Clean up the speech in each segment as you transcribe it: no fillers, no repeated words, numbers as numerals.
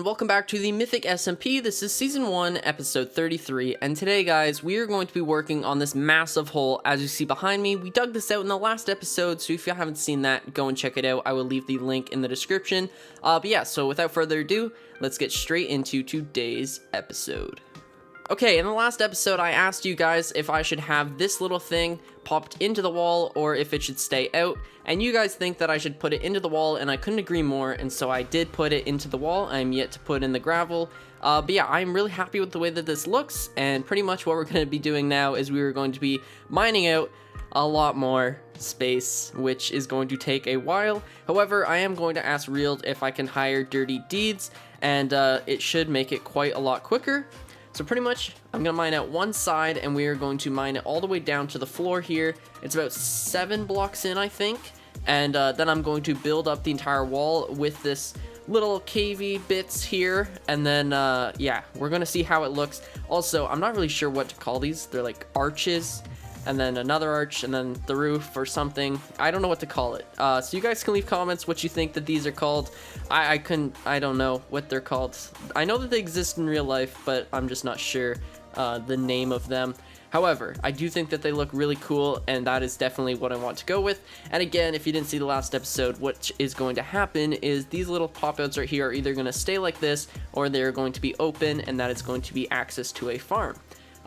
welcome back to the Mythic SMP. This is Season 1, Episode 33, and today, guys, we are going to be working on this massive hole. As you see behind me, we dug this out in the last episode, so if you haven't seen that, go and check it out. I will leave the link in the description. But yeah, so without further ado, let's get straight into today's episode. Okay, in the last episode, I asked you guys if I should have this little thing popped into the wall or if it should stay out, and you guys think that I should put it into the wall, and I couldn't agree more, and so I did put it into the wall. I'm yet to put in the gravel, but yeah, I'm really happy with the way that this looks, and pretty much what we're going to be doing now is we are going to be mining out a lot more space, which is going to take a while. However, I am going to ask Reeld if I can hire Dirty Deeds, and it should make it quite a lot quicker. So pretty much, I'm going to mine out one side, and we are going to mine it all the way down to the floor here. It's about 7 blocks in, I think. And then I'm going to build up the entire wall with this little cavey bits here. And then, yeah, we're going to see how it looks. Also, I'm not really sure what to call these. They're like arches, and then another arch, and then the roof or something. I don't know what to call it. So you guys can leave comments what you think that these are called. I don't know what they're called. I know that they exist in real life, but I'm just not sure the name of them. However, I do think that they look really cool, and that is definitely what I want to go with. And again, if you didn't see the last episode, what is going to happen is these little pop-outs right here are either going to stay like this, or they're going to be open, and that is going to be access to a farm.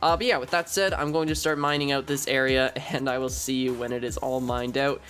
But yeah, with that said, I'm going to start mining out this area, and I will see you when it is all mined out.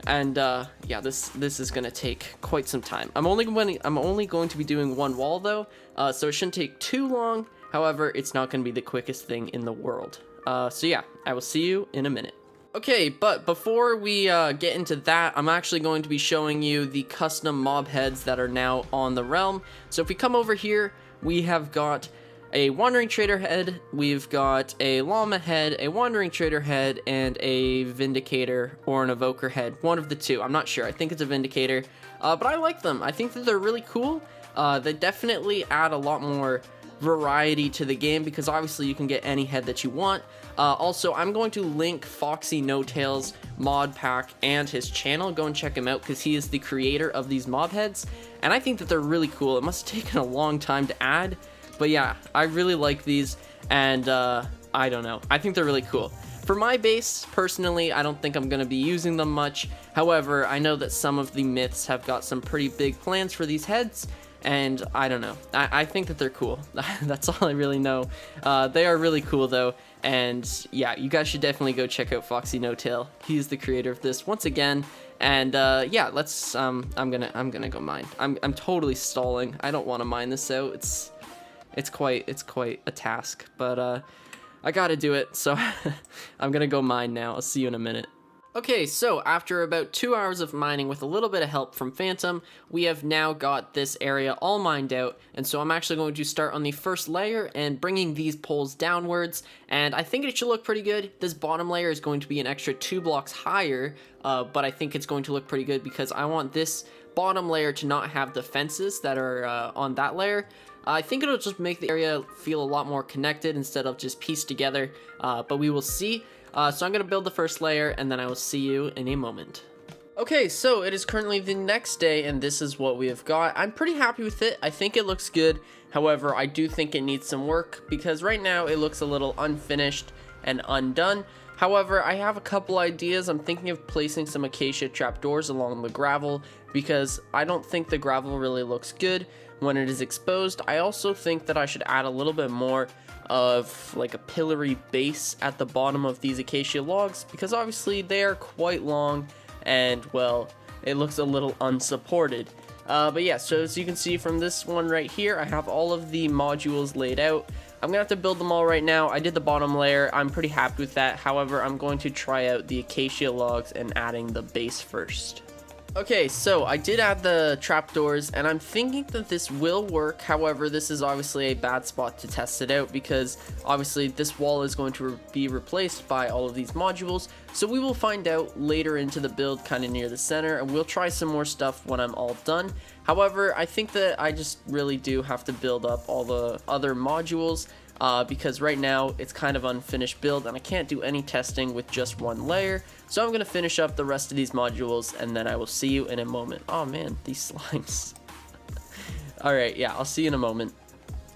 And yeah, this is gonna take quite some time. I'm only going to be doing one wall though, so it shouldn't take too long. However, it's not gonna be the quickest thing in the world. So yeah, I will see you in a minute. Okay, but before we get into that, I'm actually going to be showing you the custom mob heads that are now on the realm. So if we come over here, we have got a Wandering Trader head, we've got a Llama head, a Wandering Trader head, and a Vindicator or an Evoker head. One of the two, I'm not sure. I think it's a Vindicator, but I like them. I think that they're really cool. They definitely add a lot more variety to the game because obviously you can get any head that you want. Also, I'm going to link Foxy No Tail's mod pack and his channel. Go and check him out because he is the creator of these mob heads, and I think that they're really cool. It must have taken a long time to add. But yeah, I really like these, and I don't know. I think they're really cool. For my base, personally, I don't think I'm going to be using them much. However, I know that some of the myths have got some pretty big plans for these heads, and I don't know. I think that they're cool. That's all I really know. They are really cool, though, and yeah, you guys should definitely go check out Foxy No Tail. He's the creator of this once again. And yeah, let's. I'm gonna go mine. I'm totally stalling. I don't want to mine this out. It's quite a task, but I gotta do it, so I'm gonna go mine now. I'll see you in a minute. Okay, so after about 2 hours of mining with a little bit of help from Phantom, we have now got this area all mined out, and so I'm actually going to start on the first layer and bringing these poles downwards, and I think it should look pretty good. This bottom layer is going to be an extra 2 blocks higher, but I think it's going to look pretty good because I want this bottom layer to not have the fences that are on that layer. I think it'll just make the area feel a lot more connected instead of just pieced together, but we will see. So I'm going to build the first layer, and then I will see you in a moment. Okay, so it is currently the next day, and this is what we have got. I'm pretty happy with it. I think it looks good. However, I do think it needs some work, because right now it looks a little unfinished and undone. However, I have a couple ideas. I'm thinking of placing some acacia trapdoors along the gravel, because I don't think the gravel really looks good when it is exposed. I also think that I should add a little bit more of like a pillory base at the bottom of these acacia logs, because obviously they are quite long and, well, it looks a little unsupported. But yeah, so as you can see from this one right here, I have all of the modules laid out. I'm gonna have to build them all right now. I did the bottom layer. I'm pretty happy with that. However, I'm going to try out the acacia logs and adding the base first. Okay, so I did add the trapdoors, and I'm thinking that this will work. However, this is obviously a bad spot to test it out because obviously this wall is going to be replaced by all of these modules. So we will find out later into the build, kind of near the center, and we'll try some more stuff when I'm all done. However, I think that I just really do have to build up all the other modules because right now it's kind of unfinished build and I can't do any testing with just one layer. So I'm going to finish up the rest of these modules and then I will see you in a moment. Oh man, these slimes. Alright, yeah, I'll see you in a moment.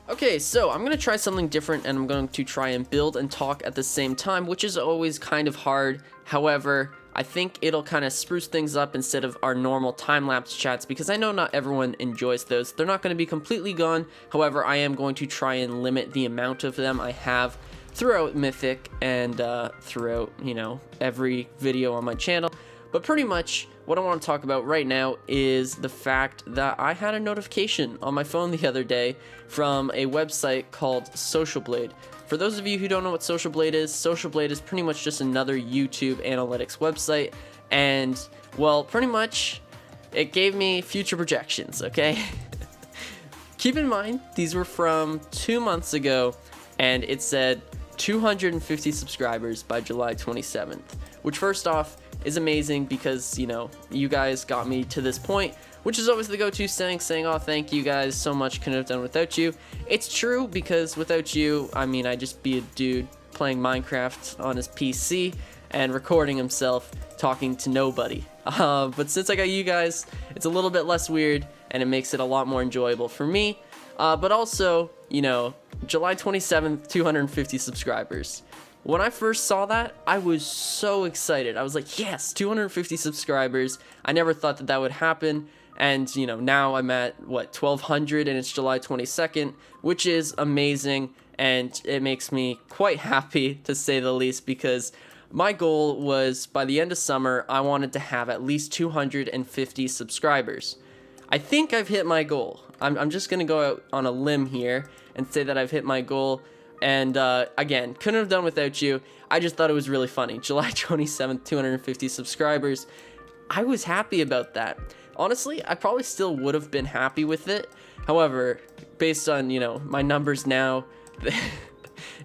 Okay, so I'm going to try something different, and I'm going to try and build and talk at the same time, which is always kind of hard. However, I think it'll kind of spruce things up instead of our normal time-lapse chats, because I know not everyone enjoys those. They're not going to be completely gone. However, I am going to try and limit the amount of them I have throughout Mythic and throughout, you know, every video on my channel. But pretty much what I want to talk about right now is the fact that I had a notification on my phone the other day from a website called Social Blade. For those of you who don't know what Social Blade is pretty much just another YouTube analytics website, and, well, pretty much it gave me future projections, okay? Keep in mind, these were from 2 months ago, and it said 250 subscribers by July 27th, which first off is amazing because, you know, you guys got me to this point, which is always the go-to saying, oh, thank you guys so much, couldn't have done without you. It's true, because without you, I mean, I'd just be a dude playing Minecraft on his PC and recording himself talking to nobody. But since I got you guys, it's a little bit less weird, and it makes it a lot more enjoyable for me. But also, you know, July 27th, 250 subscribers. When I first saw that, I was so excited. I was like, yes, 250 subscribers. I never thought that that would happen. And, you know, now I'm at, what, 1,200, and it's July 22nd, which is amazing. And it makes me quite happy, to say the least, because my goal was, by the end of summer, I wanted to have at least 250 subscribers. I think I've hit my goal. I'm just going to go out on a limb here and say that I've hit my goal. And again, couldn't have done without you. I just thought it was really funny. July 27th, 250 subscribers. I was happy about that. Honestly, I probably still would have been happy with it. However, based on, you know, my numbers now,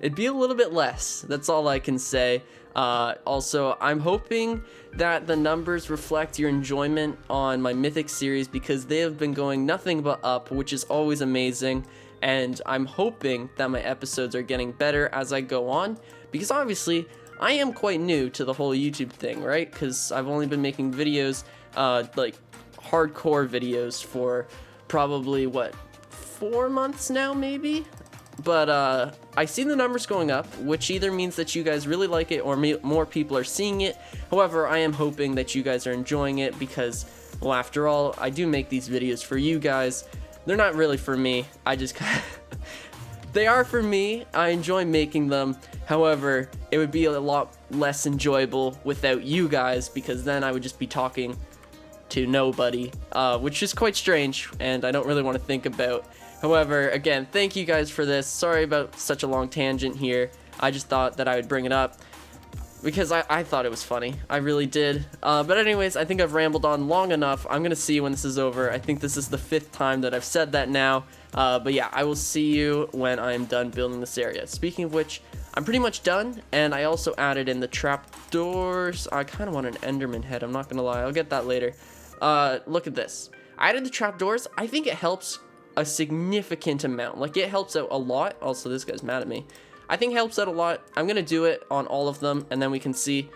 it'd be a little bit less. That's all I can say. Also, I'm hoping that the numbers reflect your enjoyment on my Mythic series, because they have been going nothing but up, which is always amazing. And I'm hoping that my episodes are getting better as I go on, because obviously I am quite new to the whole YouTube thing, right? Because I've only been making videos, like hardcore videos, for probably, what, 4 months now, maybe? But I see the numbers going up, which either means that you guys really like it or more people are seeing it. However, I am hoping that you guys are enjoying it, because, well, after all, I do make these videos for you guys. They're not really for me. I just they are for me. I enjoy making them. However, it would be a lot less enjoyable without you guys, because then I would just be talking to nobody, which is quite strange, and I don't really want to think about. However, again, thank you guys for this. Sorry about such a long tangent here. I just thought that I would bring it up, because I thought it was funny. I really did. But anyways, I think I've rambled on long enough. I'm going to see you when this is over. I think this is the 5th time that I've said that now. But yeah, I will see you when I'm done building this area. Speaking of which, I'm pretty much done. And I also added in the trapdoors. I kind of want an Enderman head. I'm not going to lie. I'll get that later. Look at this. I added the trapdoors. I think it helps a significant amount. Like, it helps out a lot. Also, this guy's mad at me. I think it helps out a lot. I'm gonna do it on all of them, and then we can see.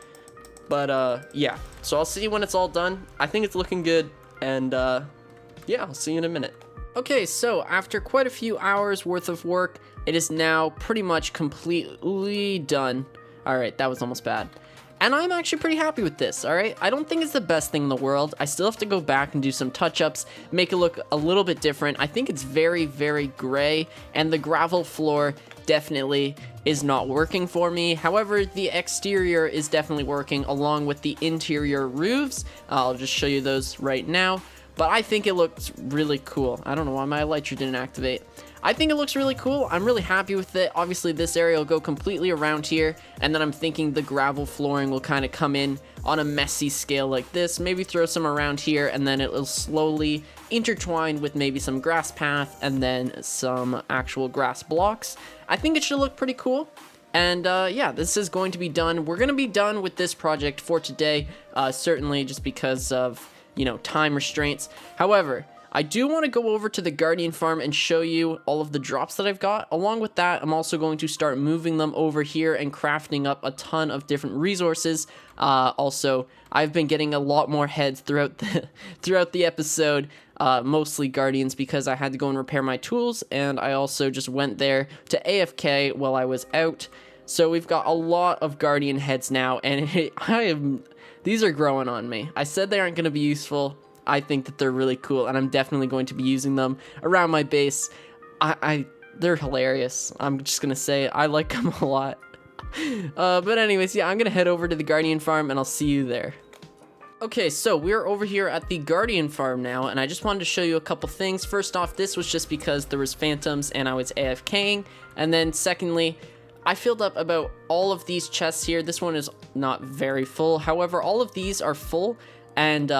But yeah, so I'll see you when it's all done. I think it's looking good, and yeah, I'll see you in a minute. Okay, so after quite a few hours worth of work, it is now pretty much completely done. All right, that was almost bad. And I'm actually pretty happy with this, all right? I don't think it's the best thing in the world. I still have to go back and do some touch-ups, make it look a little bit different. I think it's very, very gray, and the gravel floor definitely is not working for me. However, the exterior is definitely working, along with the interior roofs. I'll just show you those right now. But I think it looks really cool. I don't know why my elytra didn't activate. I think it looks really cool. I'm really happy with it. Obviously, this area will go completely around here, and then I'm thinking the gravel flooring will kind of come in on a messy scale like this. Maybe throw some around here, and then it will slowly intertwine with maybe some grass path and then some actual grass blocks. I think it should look pretty cool. And yeah, this is going to be done. We're going to be done with this project for today, certainly just because of, you know, time restraints. However, I do want to go over to the Guardian farm and show you all of the drops that I've got. Along with that, I'm also going to start moving them over here and crafting up a ton of different resources. Also, I've been getting a lot more heads throughout the episode, mostly Guardians, because I had to go and repair my tools, and I also just went there to AFK while I was out. So we've got a lot of Guardian heads now, and these are growing on me. I said they aren't going to be useful. I think that they're really cool, and I'm definitely going to be using them around my base. They're hilarious. I'm just going to say I like them a lot. But anyways, yeah, I'm going to head over to the Guardian farm, and I'll see you there. Okay, so we're over here at the Guardian farm now, and I just wanted to show you a couple things. First off, this was just because there was phantoms and I was AFKing, and then secondly, I filled up about all of these chests here. This one is not very full. However, all of these are full, and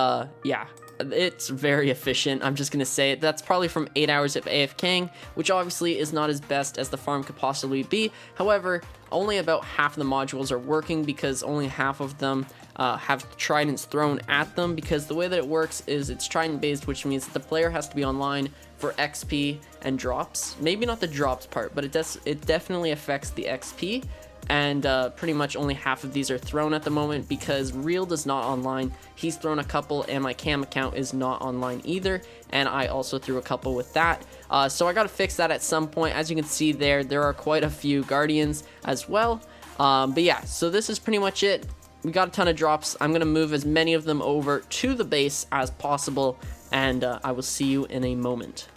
yeah, it's very efficient. I'm just gonna say it. That's probably from 8 hours of AFKing, which obviously is not as best as the farm could possibly be. However, only about half of the modules are working because only half of them have tridents thrown at them, because the way that it works is it's trident based, which means that the player has to be online for XP and drops. Maybe not the drops part, but it definitely affects the XP. And pretty much only half of these are thrown at the moment because Real is not online. He's thrown a couple, and my cam account is not online either, and I also threw a couple with that. So I gotta fix that at some point. As you can see there are quite a few Guardians as well. But yeah, so this is pretty much it. We got a ton of drops. I'm gonna move as many of them over to the base as possible, and I will see you in a moment.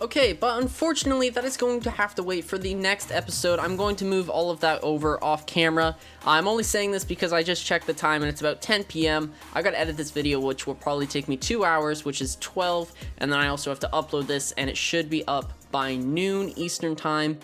Okay, but unfortunately, that is going to have to wait for the next episode. I'm going to move all of that over off camera. I'm only saying this because I just checked the time and it's about 10 p.m. I gotta edit this video, which will probably take me 2 hours, which is 12, and then I also have to upload this, and it should be up by noon Eastern time.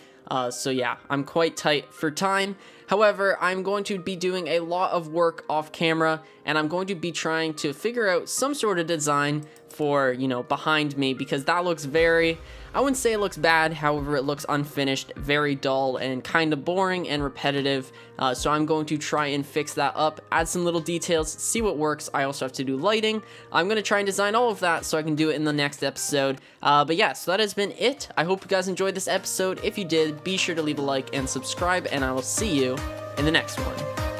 So yeah, I'm quite tight for time. However, I'm going to be doing a lot of work off camera, and I'm going to be trying to figure out some sort of design for, you know, behind me, because that looks very, I wouldn't say it looks bad, however it looks unfinished, very dull, and kind of boring and repetitive. So I'm going to try and fix that up, add some little details, see what works. I also have to do lighting. I'm going to try and design all of that so I can do it in the next episode. But yeah, so that has been it. I hope you guys enjoyed this episode. If you did, be sure to leave a like and subscribe, and I will see you in the next one.